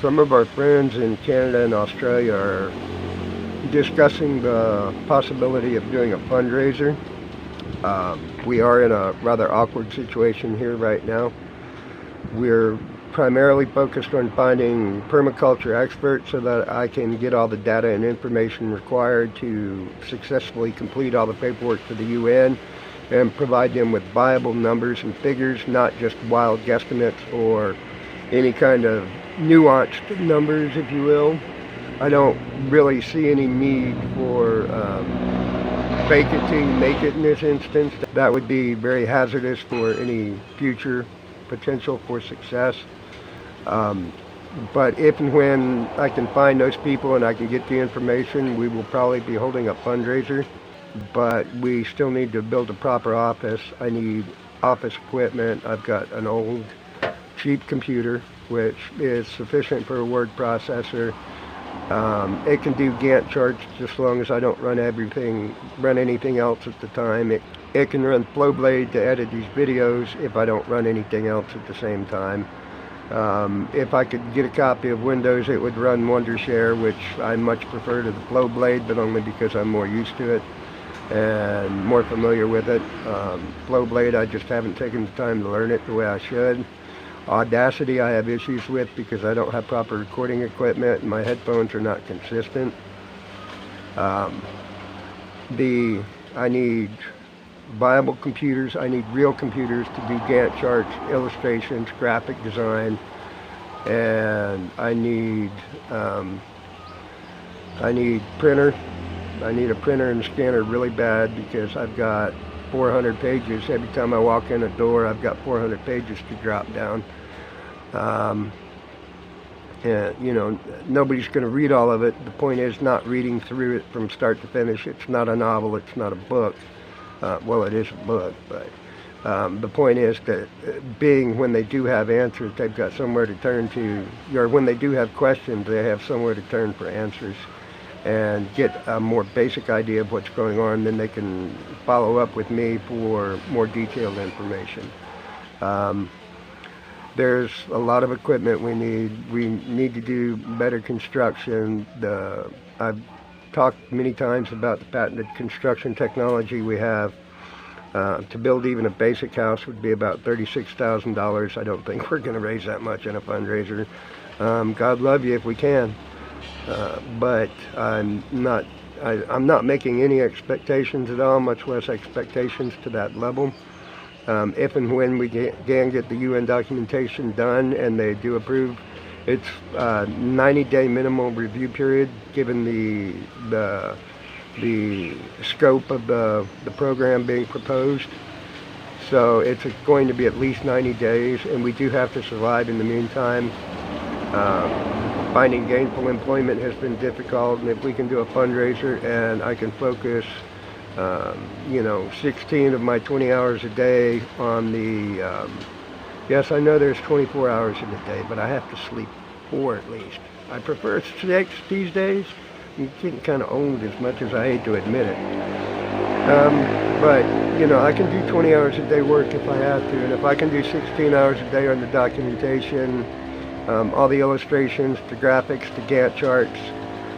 Some of our friends in Canada and Australia are discussing the possibility of doing a fundraiser. We are in a rather awkward situation here right now. We're primarily focused on finding permaculture experts so that I can get all the data and information required to successfully complete all the paperwork to the UN and provide them with viable numbers and figures, not just wild guesstimates or any kind of nuanced numbers, if you will. I don't really see any need for fake it till you make it in this instance. That would be very hazardous for any future potential for success. But if and when I can find those people and I can get the information, we will probably be holding a fundraiser. But we still need to build a proper office. I need office equipment. I've got an old, cheap computer, which is sufficient for a word processor. It can do Gantt charts just as long as I don't run anything else at the time. It can run Flowblade to edit these videos if I don't run anything else at the same time. If I could get a copy of Windows, it would run Wondershare, which I much prefer to the Flowblade, but only because I'm more used to it and more familiar with it. Flowblade, I just haven't taken the time to learn it the way I should. Audacity I have issues with because I don't have proper recording equipment and my headphones are not consistent. I need viable computers. I need real computers to do Gantt charts, illustrations, graphic design, and I need printer. I need a printer and scanner really bad because I've got 400 pages. Every time I walk in a door, I've got 400 pages to drop down. And, you know, nobody's going to read all of it. The point is not reading through it from start to finish. It's not a novel. It's not a book. Well, it is a book, but the point is that when they do have answers, they've got somewhere to turn to, or when they do have questions, they have somewhere to turn for answers and get a more basic idea of what's going on. Then they can follow up with me for more detailed information. There's a lot of equipment we need. We need to do better construction. I've talked many times about the patented construction technology we have. To build even a basic house would be about $36,000. I don't think we're going to raise that much in a fundraiser. God love you if we can. But I'm not making any expectations at all, much less expectations to that level. If and when we can get the UN documentation done and they do approve, it's a 90-day minimal review period given the scope of the program being proposed. So it's going to be at least 90 days, and we do have to survive in the meantime. Finding gainful employment has been difficult, and if we can do a fundraiser and I can focus 16 of my 20 hours a day on the, yes, I know there's 24 hours in a day, but I have to sleep 4 at least. I prefer 6 these days. I'm getting kind of old, as much as I hate to admit it. But, I can do 20 hours a day work if I have to, and if I can do 16 hours a day on the documentation, all the illustrations, the graphics, the Gantt charts,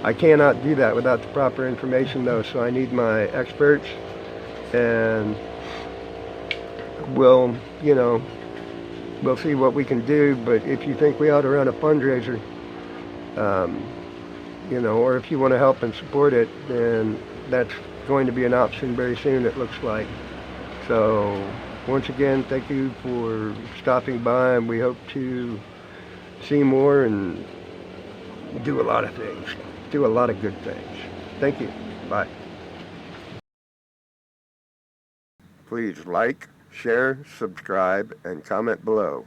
I cannot do that without the proper information though, so I need my experts, and we'll see what we can do. But if you think we ought to run a fundraiser, or if you want to help and support it, then that's going to be an option very soon, it looks like. So once again, thank you for stopping by, and we hope to see more and do a lot of things. Do a lot of good things. Thank you. Bye. Please like, share, subscribe, and comment below.